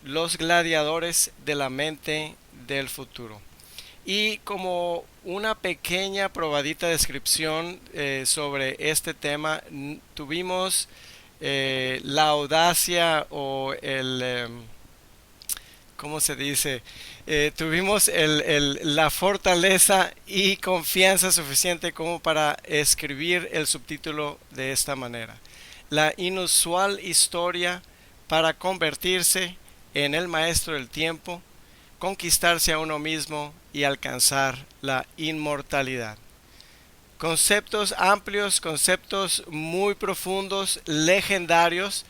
Los gladiadores de la mente del futuro. Y como una pequeña probadita descripción sobre este tema, tuvimos la audacia o ¿cómo se dice? Tuvimos la fortaleza y confianza suficiente como para escribir el subtítulo de esta manera. La inusual historia para convertirse en el maestro del tiempo, conquistarse a uno mismo y alcanzar la inmortalidad. Conceptos amplios, conceptos muy profundos, legendarios,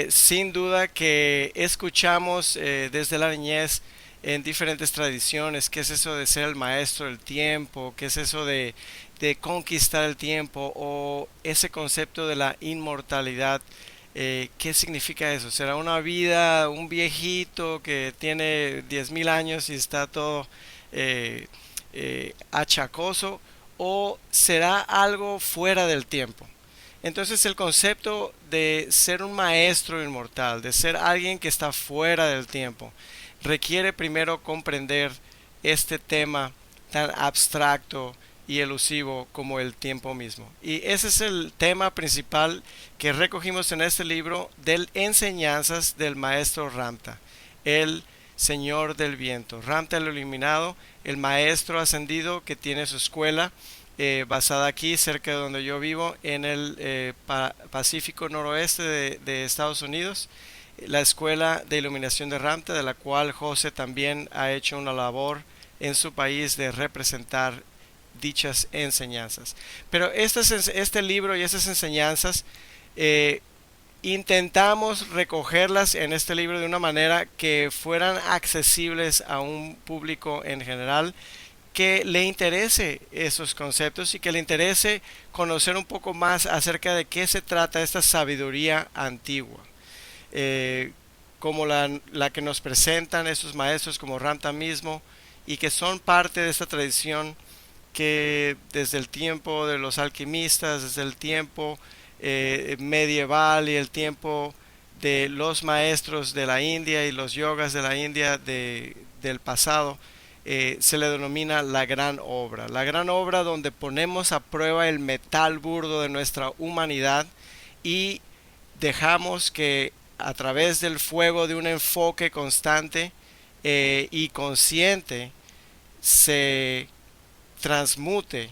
sin duda que escuchamos desde la niñez en diferentes tradiciones. ¿Qué es eso de ser el maestro del tiempo? ¿Qué es eso de conquistar el tiempo? O ese concepto de la inmortalidad. ¿Qué significa eso? ¿Será una vida, un viejito que tiene 10.000 años y está todo achacoso? ¿O será algo fuera del tiempo? Entonces el concepto de ser un maestro inmortal, de ser alguien que está fuera del tiempo, requiere primero comprender este tema tan abstracto y elusivo como el tiempo mismo. Y ese es el tema principal que recogimos en este libro de enseñanzas del maestro Ramta, el Señor del Viento. Ramta el Iluminado, el maestro ascendido que tiene su escuela basada aquí cerca de donde yo vivo en el Pacífico Noroeste de Estados Unidos, la Escuela de Iluminación de Ramta, de la cual José también ha hecho una labor en su país de representar dichas enseñanzas. Pero este libro y estas enseñanzas eh, intentamos recogerlas en este libro de una manera que fueran accesibles a un público en general que le interese esos conceptos y que le interese conocer un poco más acerca de qué se trata esta sabiduría antigua, eh, como la que nos presentan estos maestros como Ramta mismo y que son parte de esta tradición que desde el tiempo de los alquimistas, desde el tiempo medieval y el tiempo de los maestros de la India y los yogas de la India del pasado, se le denomina la gran obra donde ponemos a prueba el metal burdo de nuestra humanidad y dejamos que a través del fuego de un enfoque constante y consciente se transmute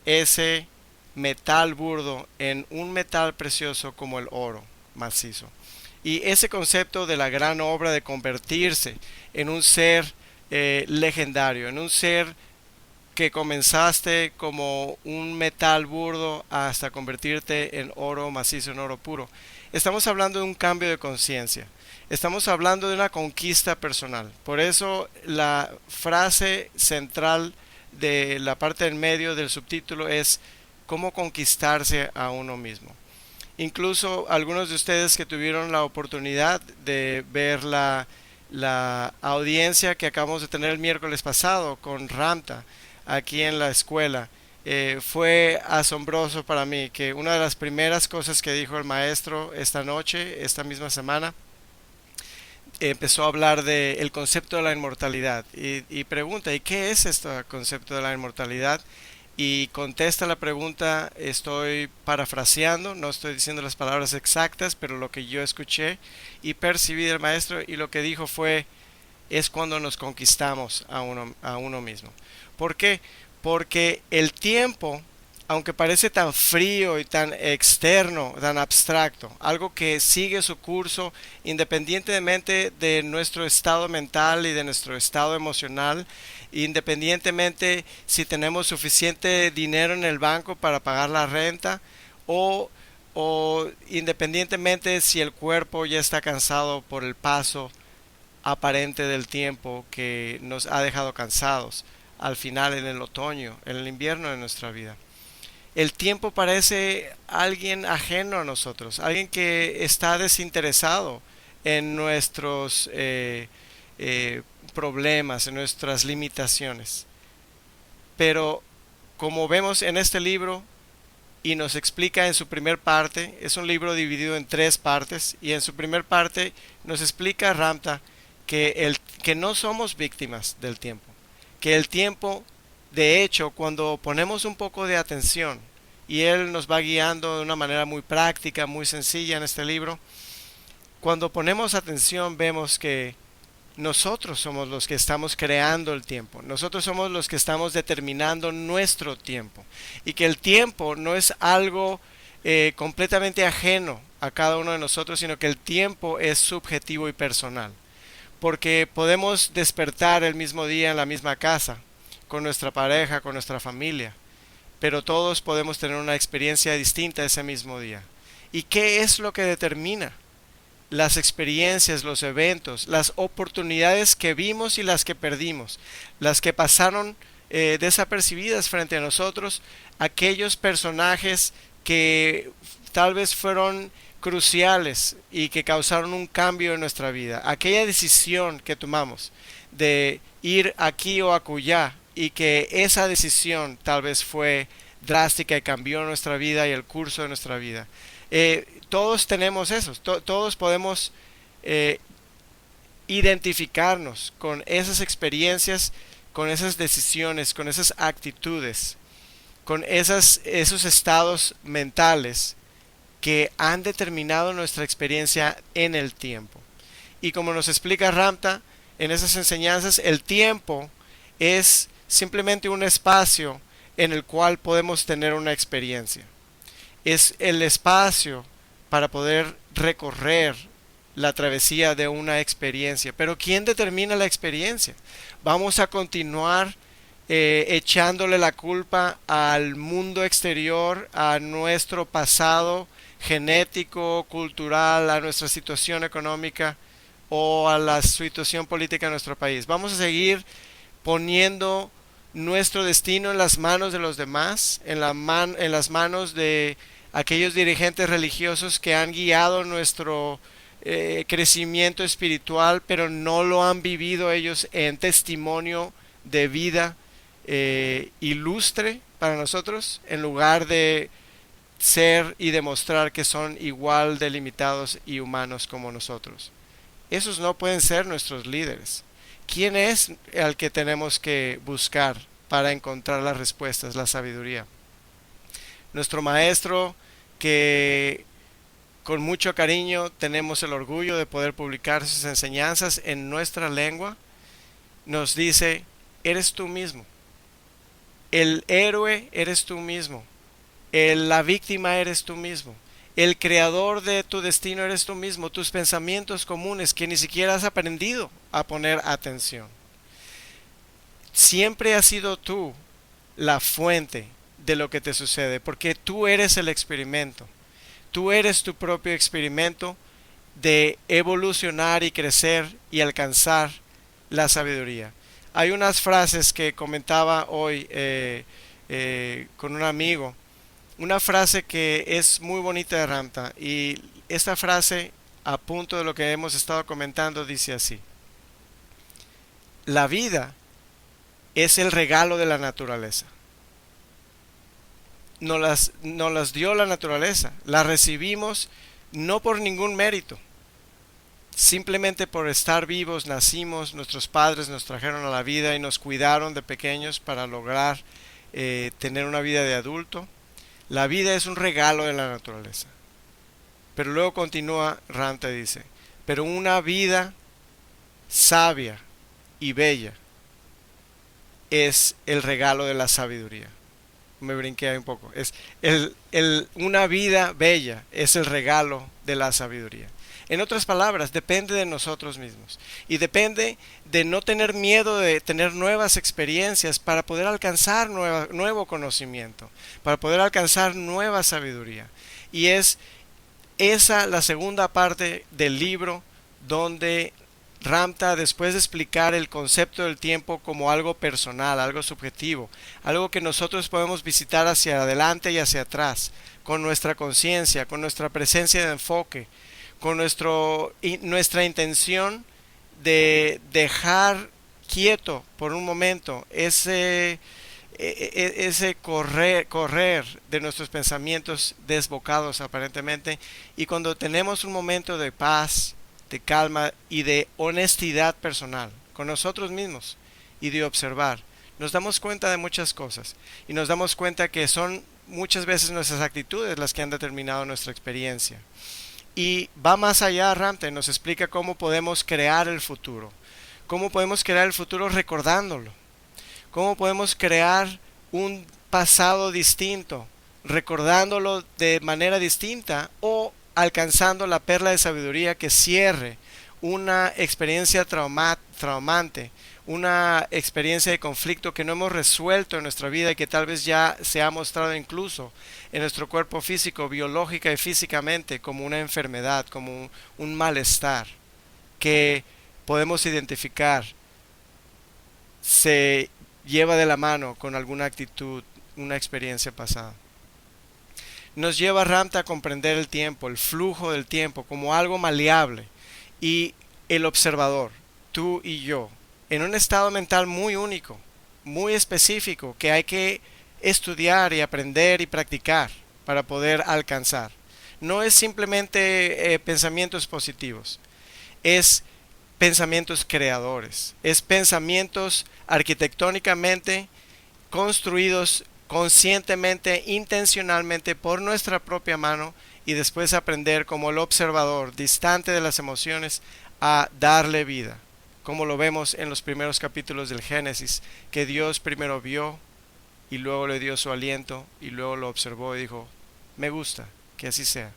ese metal burdo en un metal precioso como el oro macizo. Y ese concepto de la gran obra de convertirse en un ser legendario, en un ser que comenzaste como un metal burdo hasta convertirte en oro macizo, en oro puro. Estamos hablando de un cambio de conciencia. Estamos hablando de una conquista personal. Por eso la frase central de la parte del medio del subtítulo es cómo conquistarse a uno mismo. Incluso algunos de ustedes que tuvieron la oportunidad de ver la audiencia que acabamos de tener el miércoles pasado con Ramta aquí en la escuela, fue asombroso para mí que una de las primeras cosas que dijo el maestro esta noche, esta misma semana, empezó a hablar del concepto de la inmortalidad y pregunta, ¿y qué es este concepto de la inmortalidad? Y contesta la pregunta, estoy parafraseando, no estoy diciendo las palabras exactas, pero lo que yo escuché y percibí del maestro y lo que dijo fue, es cuando nos conquistamos a uno mismo. ¿Por qué? Porque el tiempo, aunque parece tan frío y tan externo, tan abstracto, algo que sigue su curso independientemente de nuestro estado mental y de nuestro estado emocional, independientemente si tenemos suficiente dinero en el banco para pagar la renta o, o independientemente si el cuerpo ya está cansado por el paso aparente del tiempo que nos ha dejado cansados al final en el otoño, en el invierno de nuestra vida. El tiempo parece alguien ajeno a nosotros, alguien que está desinteresado en nuestros problemas, en nuestras limitaciones. Pero como vemos en este libro, y nos explica en su primer parte, es un libro dividido en tres partes, y en su primer parte nos explica Ramta que no somos víctimas del tiempo, que el tiempo, de hecho, cuando ponemos un poco de atención, y él nos va guiando de una manera muy práctica, muy sencilla en este libro, cuando ponemos atención vemos que nosotros somos los que estamos creando el tiempo, nosotros somos los que estamos determinando nuestro tiempo y que el tiempo no es algo completamente ajeno a cada uno de nosotros, sino que el tiempo es subjetivo y personal, porque podemos despertar el mismo día en la misma casa, con nuestra pareja, con nuestra familia, pero todos podemos tener una experiencia distinta ese mismo día. ¿Y qué es lo que determina las experiencias, los eventos, las oportunidades que vimos y las que perdimos, las que pasaron desapercibidas frente a nosotros, aquellos personajes que tal vez fueron cruciales y que causaron un cambio en nuestra vida, aquella decisión que tomamos de ir aquí o acullá y que esa decisión tal vez fue drástica y cambió nuestra vida y el curso de nuestra vida. Todos tenemos eso, todos podemos eh, identificarnos con esas experiencias, con esas decisiones, con esas actitudes, con esos estados mentales que han determinado nuestra experiencia en el tiempo. Y como nos explica Ramta en esas enseñanzas, el tiempo es simplemente un espacio en el cual podemos tener una experiencia. Es el espacio para poder recorrer la travesía de una experiencia. Pero ¿quién determina la experiencia? Vamos a continuar echándole la culpa al mundo exterior, a nuestro pasado genético, cultural, a nuestra situación económica o a la situación política de nuestro país. Vamos a seguir poniendo nuestro destino en las manos de los demás, en las manos de aquellos dirigentes religiosos que han guiado nuestro crecimiento espiritual, pero no lo han vivido ellos en testimonio de vida ilustre para nosotros, en lugar de ser y demostrar que son igual de limitados y humanos como nosotros. Esos no pueden ser nuestros líderes. ¿Quién es al que tenemos que buscar para encontrar las respuestas, la sabiduría? Nuestro maestro, que con mucho cariño tenemos el orgullo de poder publicar sus enseñanzas en nuestra lengua, nos dice: eres tú mismo. El héroe eres tú mismo. La víctima eres tú mismo. El creador de tu destino eres tú mismo. Tus pensamientos comunes que ni siquiera has aprendido a poner atención. Siempre has sido tú la fuente de lo que te sucede, porque tú eres el experimento. Tú eres tu propio experimento de evolucionar y crecer y alcanzar la sabiduría. Hay unas frases que comentaba hoy con un amigo, una frase que es muy bonita de Ramta, y esta frase, a punto de lo que hemos estado comentando, dice así: la vida es el regalo de la naturaleza. Nos las dio la naturaleza, la recibimos no por ningún mérito, simplemente por estar vivos nacimos, nuestros padres nos trajeron a la vida y nos cuidaron de pequeños para lograr tener una vida de adulto. La vida es un regalo de la naturaleza. Pero luego continúa Ramta y dice: pero una vida sabia y bella es el regalo de la sabiduría. Me brinqué ahí un poco. Una vida bella es el regalo de la sabiduría. En otras palabras, depende de nosotros mismos. Y depende de no tener miedo de tener nuevas experiencias para poder alcanzar nuevo conocimiento, para poder alcanzar nueva sabiduría. Y es esa la segunda parte del libro, donde Ramta, después de explicar el concepto del tiempo como algo personal, algo subjetivo, algo que nosotros podemos visitar hacia adelante y hacia atrás, con nuestra conciencia, con nuestra presencia de enfoque, con nuestra intención de dejar quieto por un momento ese correr de nuestros pensamientos desbocados aparentemente, y cuando tenemos un momento de paz, de calma y de honestidad personal con nosotros mismos y de observar, nos damos cuenta de muchas cosas y nos damos cuenta que son muchas veces nuestras actitudes las que han determinado nuestra experiencia. Y va más allá, Ramte, nos explica cómo podemos crear el futuro, cómo podemos crear el futuro recordándolo. ¿Cómo podemos crear un pasado distinto, recordándolo de manera distinta o alcanzando la perla de sabiduría que cierre una experiencia traumante, una experiencia de conflicto que no hemos resuelto en nuestra vida y que tal vez ya se ha mostrado incluso en nuestro cuerpo físico, biológica y físicamente como una enfermedad, como un malestar que podemos identificar se lleva de la mano con alguna actitud, una experiencia pasada. Nos lleva Ramta a comprender el tiempo, el flujo del tiempo como algo maleable y el observador, tú y yo, en un estado mental muy único, muy específico que hay que estudiar y aprender y practicar para poder alcanzar. No es simplemente pensamientos positivos, es pensamientos creadores, es pensamientos arquitectónicamente construidos conscientemente, intencionalmente por nuestra propia mano y después aprender como el observador distante de las emociones a darle vida, como lo vemos en los primeros capítulos del Génesis, que Dios primero vio y luego le dio su aliento y luego lo observó y dijo, me gusta, que así sea.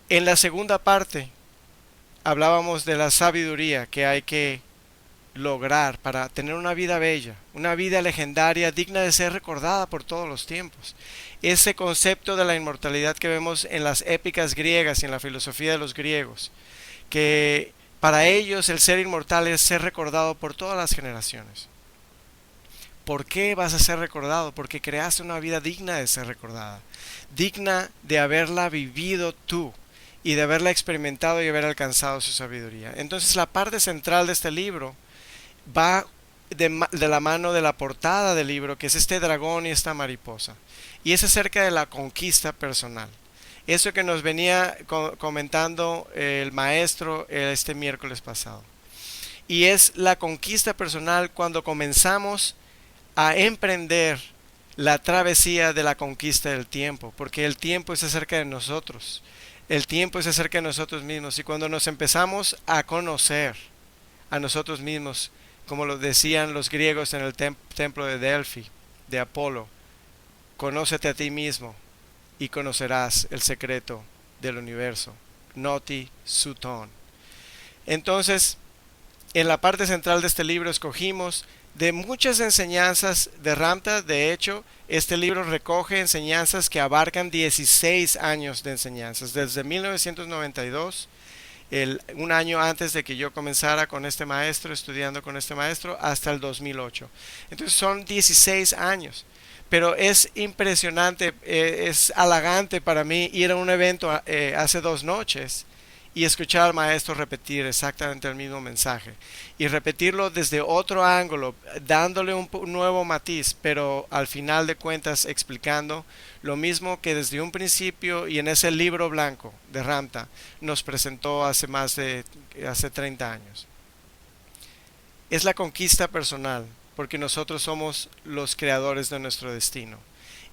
En la segunda parte hablábamos de la sabiduría que hay que lograr para tener una vida bella, una vida legendaria, digna de ser recordada por todos los tiempos. Ese concepto de la inmortalidad que vemos en las épicas griegas y en la filosofía de los griegos, que para ellos el ser inmortal es ser recordado por todas las generaciones. ¿Por qué vas a ser recordado? Porque creaste una vida digna de ser recordada, digna de haberla vivido tú y de haberla experimentado y haber alcanzado su sabiduría. Entonces la parte central de este libro va de la mano de la portada del libro, que es este dragón y esta mariposa, y es acerca de la conquista personal. Eso que nos venía comentando el maestro este miércoles pasado. Y es la conquista personal cuando comenzamos a emprender la travesía de la conquista del tiempo, porque el tiempo es acerca de nosotros, el tiempo es acerca de nosotros mismos, y cuando nos empezamos a conocer a nosotros mismos, como lo decían los griegos en el templo de Delfi, de Apolo, conócete a ti mismo y conocerás el secreto del universo, Noti Suton. Entonces, en la parte central de este libro escogimos de muchas enseñanzas de Ramta. De hecho, este libro recoge enseñanzas que abarcan 16 años de enseñanzas, desde 1992, un año antes de que yo comenzara con este maestro, estudiando con este maestro, hasta el 2008. Entonces son 16 años. Pero es impresionante, es halagante para mí ir a un evento hace 2 noches y escuchar al maestro repetir exactamente el mismo mensaje y repetirlo desde otro ángulo, dándole un nuevo matiz, pero al final de cuentas explicando lo mismo que desde un principio y en ese libro blanco de Ramta nos presentó hace 30 años. Es la conquista personal, porque nosotros somos los creadores de nuestro destino.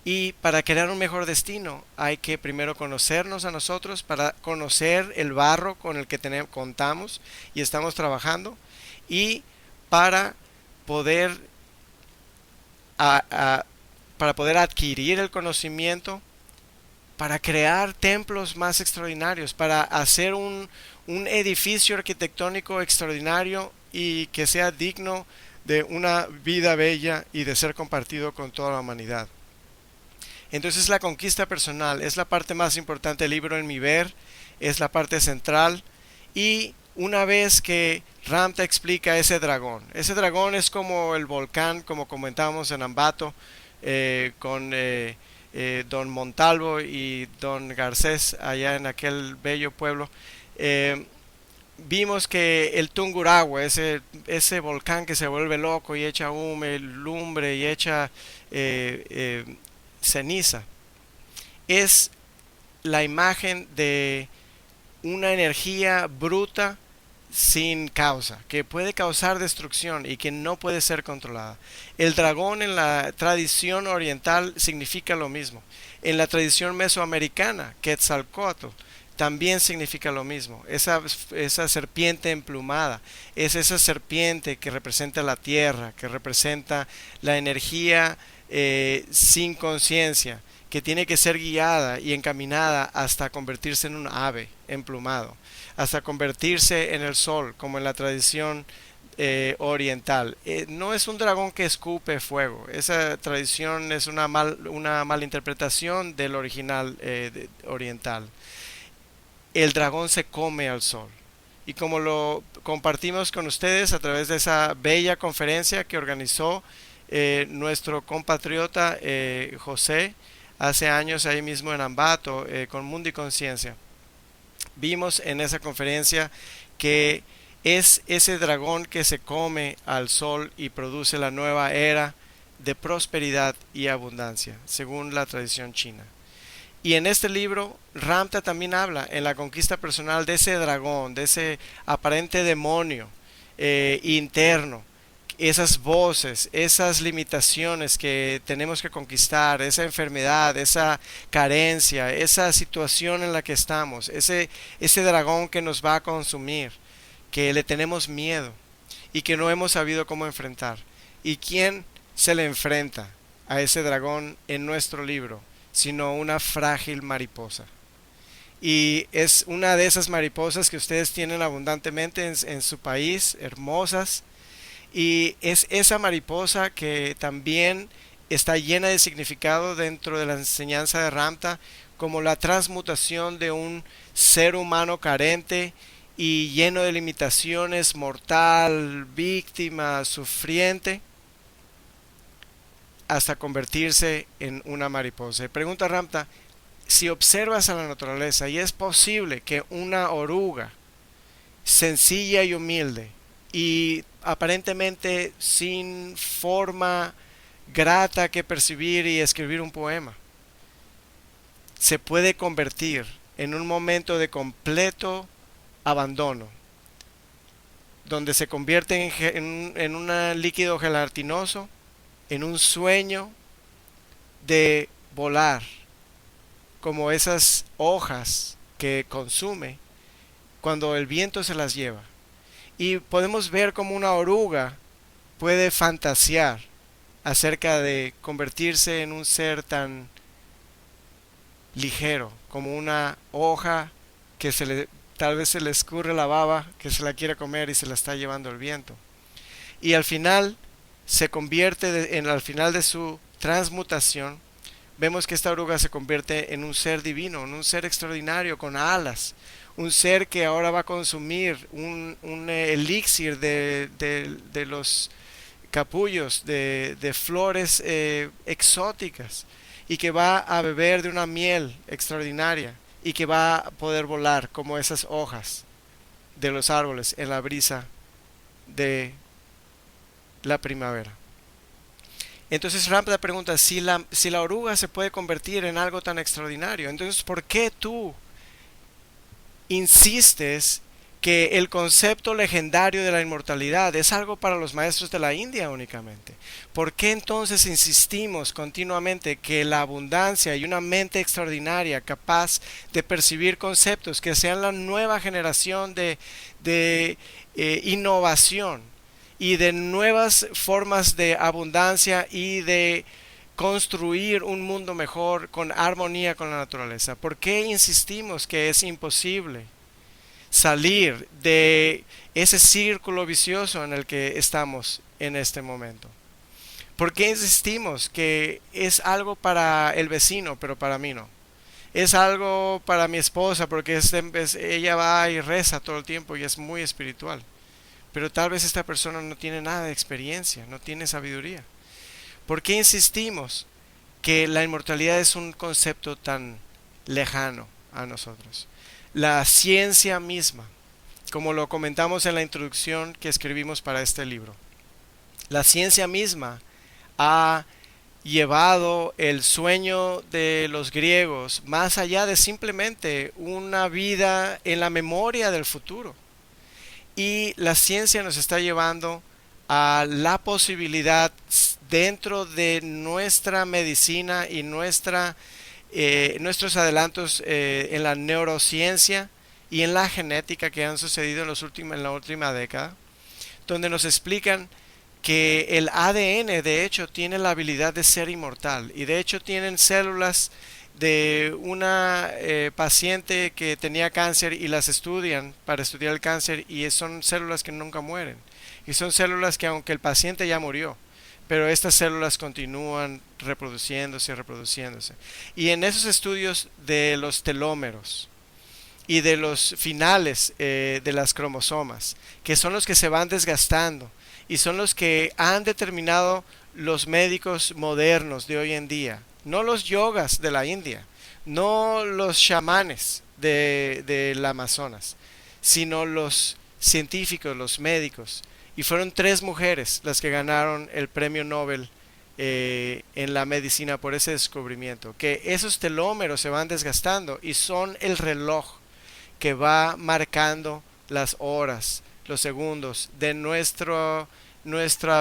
Y para crear un mejor destino hay que primero conocernos a nosotros, para conocer el barro con el que contamos y estamos trabajando, y para poder, para poder adquirir el conocimiento, para crear templos más extraordinarios, para hacer un edificio arquitectónico extraordinario y que sea digno de una vida bella y de ser compartido con toda la humanidad. Entonces la conquista personal es la parte más importante del libro en mi ver, es la parte central. Y una vez que Ramta explica ese dragón es como el volcán, como comentábamos en Ambato, con don Montalvo y don Garcés allá en aquel bello pueblo. vimos que el Tungurahua, ese volcán que se vuelve loco y echa humo, lumbre y echa ceniza, es la imagen de una energía bruta sin causa, que puede causar destrucción y que no puede ser controlada. El dragón en la tradición oriental significa lo mismo. En la tradición mesoamericana, Quetzalcóatl, también significa lo mismo. Esa serpiente emplumada es esa serpiente que representa la tierra, que representa la energía sin conciencia, que tiene que ser guiada y encaminada hasta convertirse en un ave emplumado, hasta convertirse en el sol, como en la tradición oriental. No es un dragón que escupe fuego. Esa tradición es una malinterpretación del original oriental. El dragón se come al sol. Y como lo compartimos con ustedes a través de esa bella conferencia que organizó nuestro compatriota José hace años ahí mismo en Ambato con Mundo y Conciencia, vimos en esa conferencia que es ese dragón que se come al sol y produce la nueva era de prosperidad y abundancia, según la tradición china. Y en este libro, Ramta también habla en la conquista personal de ese dragón, de ese aparente demonio interno, esas voces, esas limitaciones que tenemos que conquistar, esa enfermedad, esa carencia, esa situación en la que estamos, ese dragón que nos va a consumir, que le tenemos miedo y que no hemos sabido cómo enfrentar. ¿Y quién se le enfrenta a ese dragón en nuestro libro? Sino una frágil mariposa. Y es una de esas mariposas que ustedes tienen abundantemente en su país, hermosas. Y es esa mariposa que también está llena de significado dentro de la enseñanza de Ramta, como la transmutación de un ser humano carente y lleno de limitaciones, mortal, víctima, sufriente, hasta convertirse en una mariposa. Y pregunta Ramta, si observas a la naturaleza y es posible que una oruga sencilla y humilde y aparentemente sin forma grata que percibir y escribir un poema, se puede convertir en un momento de completo abandono, donde se convierte en un líquido gelatinoso, en un sueño de volar, como esas hojas que consume cuando el viento se las lleva. Y podemos ver como una oruga puede fantasear acerca de convertirse en un ser tan ligero como una hoja que tal vez se le escurre la baba, que se la quiere comer y se la está llevando el viento. Y al final se convierte al final de su transmutación, vemos que esta oruga se convierte en un ser divino, en un ser extraordinario con alas, un ser que ahora va a consumir un elixir de los capullos, de flores exóticas, y que va a beber de una miel extraordinaria y que va a poder volar como esas hojas de los árboles en la brisa de la primavera. Entonces Rampa pregunta, si la oruga se puede convertir en algo tan extraordinario, entonces ¿por qué tú insistes que el concepto legendario de la inmortalidad es algo para los maestros de la India únicamente? ¿Por qué entonces insistimos continuamente que la abundancia y una mente extraordinaria capaz de percibir conceptos que sean la nueva generación de innovación y de nuevas formas de abundancia y de construir un mundo mejor con armonía con la naturaleza? ¿Por qué insistimos que es imposible salir de ese círculo vicioso en el que estamos en este momento? ¿Por qué insistimos que es algo para el vecino, pero para mí no? Es algo para mi esposa porque ella va y reza todo el tiempo y es muy espiritual. Pero tal vez esta persona no tiene nada de experiencia, no tiene sabiduría. ¿Por qué insistimos que la inmortalidad es un concepto tan lejano a nosotros? La ciencia misma como lo comentamos en la introducción que escribimos para este libro. La ciencia misma ha llevado el sueño de los griegos más allá de simplemente una vida en la memoria del futuro. Y la ciencia nos está llevando a la posibilidad dentro de nuestra medicina y nuestros adelantos en la neurociencia y en la genética que han sucedido en la última década, donde nos explican que el ADN de hecho tiene la habilidad de ser inmortal y de hecho tienen células de una paciente que tenía cáncer y las estudian para estudiar el cáncer y son células que nunca mueren y son células que aunque el paciente ya murió, pero estas células continúan reproduciéndose y reproduciéndose. Y en esos estudios de los telómeros y de los finales de las cromosomas, que son los que se van desgastando y son los que han determinado los médicos modernos de hoy en día, no los yogas de la India, no los chamanes del Amazonas, sino los científicos, los médicos. Y fueron 3 mujeres las que ganaron el premio Nobel en la medicina por ese descubrimiento, que esos telómeros se van desgastando y son el reloj que va marcando las horas, los segundos de nuestra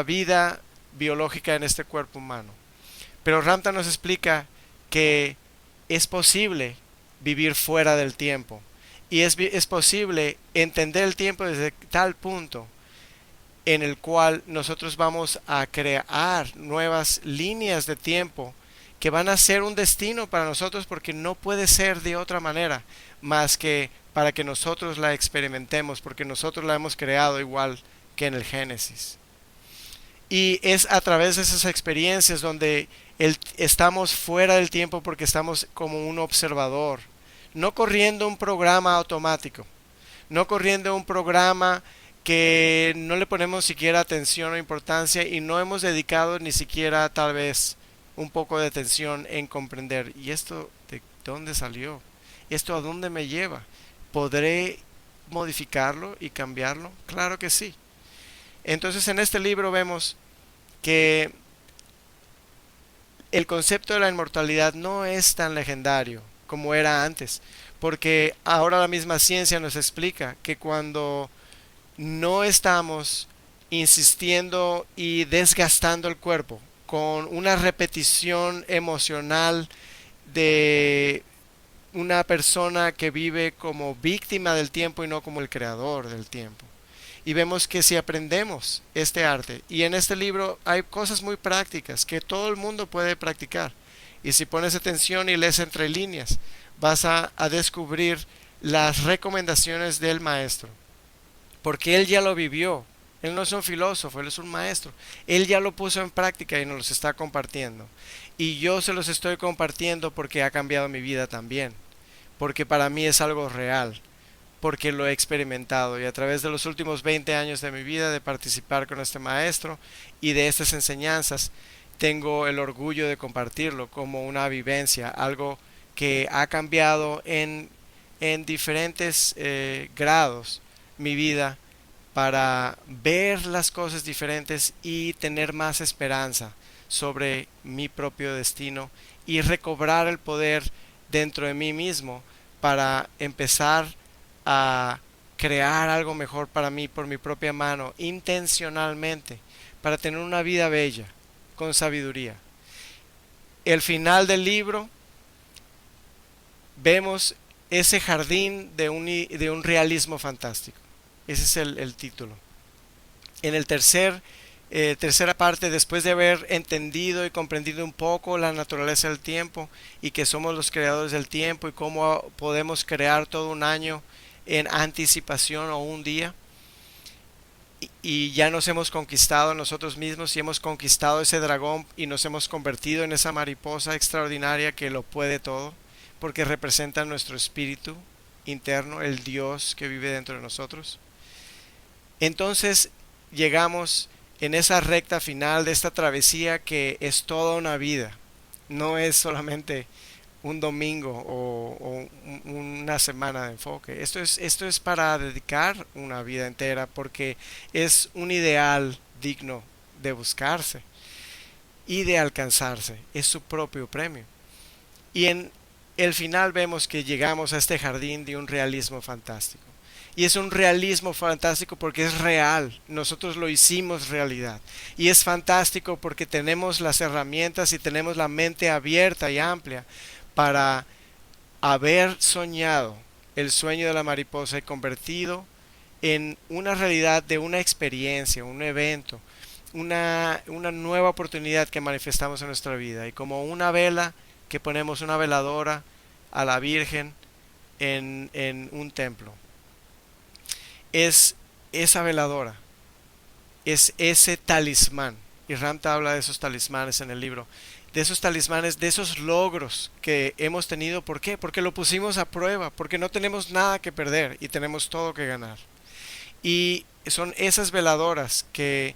vida biológica en este cuerpo humano. Pero Ramta nos explica que es posible vivir fuera del tiempo y es posible entender el tiempo desde tal punto en el cual nosotros vamos a crear nuevas líneas de tiempo que van a ser un destino para nosotros porque no puede ser de otra manera más que para que nosotros la experimentemos porque nosotros la hemos creado igual que en el Génesis. Y es a través de esas experiencias donde estamos fuera del tiempo porque estamos como un observador, no corriendo un programa automático, no corriendo un programa que no le ponemos siquiera atención o importancia y no hemos dedicado ni siquiera tal vez un poco de atención en comprender. ¿Y esto de dónde salió? ¿Esto a dónde me lleva? ¿Podré modificarlo y cambiarlo? Claro que sí. Entonces en este libro vemos que el concepto de la inmortalidad no es tan legendario como era antes, porque ahora la misma ciencia nos explica que cuando no estamos insistiendo y desgastando el cuerpo con una repetición emocional de una persona que vive como víctima del tiempo y no como el creador del tiempo. Y vemos que si aprendemos este arte, y en este libro hay cosas muy prácticas que todo el mundo puede practicar, y si pones atención y lees entre líneas, vas a descubrir las recomendaciones del maestro, porque él ya lo vivió. Él no es un filósofo, él es un maestro. Él ya lo puso en práctica y nos los está compartiendo. Y yo se los estoy compartiendo porque ha cambiado mi vida también, porque para mí es algo real, porque lo he experimentado y a través de los últimos 20 años de mi vida de participar con este maestro y de estas enseñanzas, tengo el orgullo de compartirlo como una vivencia, algo que ha cambiado en diferentes grados mi vida para ver las cosas diferentes y tener más esperanza sobre mi propio destino y recobrar el poder dentro de mí mismo para empezar a crear algo mejor para mí por mi propia mano, intencionalmente, para tener una vida bella, con sabiduría. El final del libro vemos ese jardín de un realismo fantástico. Ese es el título. En el tercera parte, después de haber entendido y comprendido un poco la naturaleza del tiempo y que somos los creadores del tiempo y cómo podemos crear todo un año en anticipación o un día, y ya nos hemos conquistado nosotros mismos y hemos conquistado ese dragón y nos hemos convertido en esa mariposa extraordinaria que lo puede todo, porque representa nuestro espíritu interno, el Dios que vive dentro de nosotros. Entonces llegamos en esa recta final de esta travesía que es toda una vida, no es solamente un domingo una semana de enfoque. Esto es para dedicar una vida entera porque es un ideal digno de buscarse y de alcanzarse. Es su propio premio. Y en el final vemos que llegamos a este jardín de un realismo fantástico. Y es un realismo fantástico porque es real. Nosotros lo hicimos realidad. Y es fantástico porque tenemos las herramientas y tenemos la mente abierta y amplia para haber soñado el sueño de la mariposa y convertido en una realidad de una experiencia, un evento, una nueva oportunidad que manifestamos en nuestra vida. Y como una vela que ponemos una veladora a la Virgen en un templo. Es esa veladora, es ese talismán. Y Ramta habla de esos talismanes en el libro, de esos talismanes, de esos logros que hemos tenido. ¿Por qué? Porque lo pusimos a prueba, porque no tenemos nada que perder y tenemos todo que ganar. Y son esas veladoras que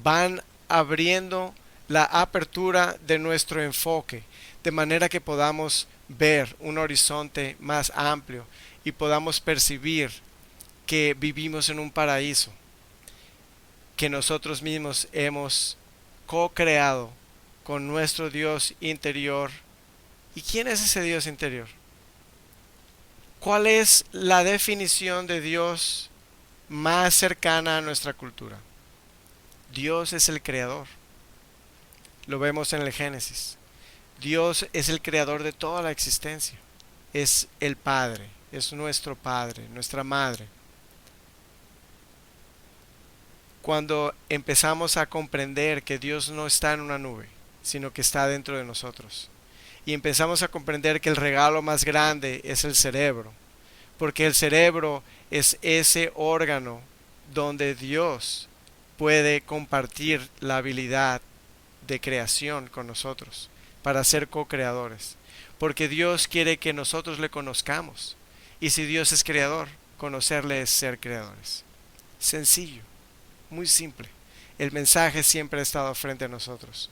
van abriendo la apertura de nuestro enfoque, de manera que podamos ver un horizonte más amplio y podamos percibir que vivimos en un paraíso que nosotros mismos hemos co-creado con nuestro Dios interior. ¿Y quién es ese Dios interior? ¿Cuál es la definición de Dios más cercana a nuestra cultura? Dios es el creador. Lo vemos en el Génesis. Dios es el creador de toda la existencia. Es el Padre, es nuestro Padre, nuestra Madre. Cuando empezamos a comprender que Dios no está en una nube, sino que está dentro de nosotros. Y empezamos a comprender que el regalo más grande es el cerebro, porque el cerebro es ese órgano donde Dios puede compartir la habilidad de creación con nosotros para ser co-creadores, porque Dios quiere que nosotros le conozcamos, y si Dios es creador, conocerle es ser creadores. Sencillo, muy simple. El mensaje siempre ha estado frente a nosotros.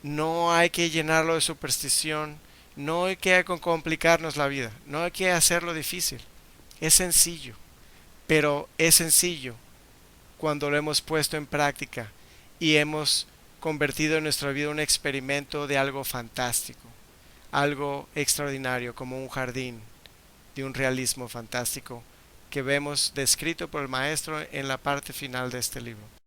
No hay que llenarlo de superstición, no hay que complicarnos la vida, no hay que hacerlo difícil. Es sencillo, pero es sencillo cuando lo hemos puesto en práctica y hemos convertido en nuestra vida un experimento de algo fantástico, algo extraordinario, como un jardín de un realismo fantástico que vemos descrito por el maestro en la parte final de este libro.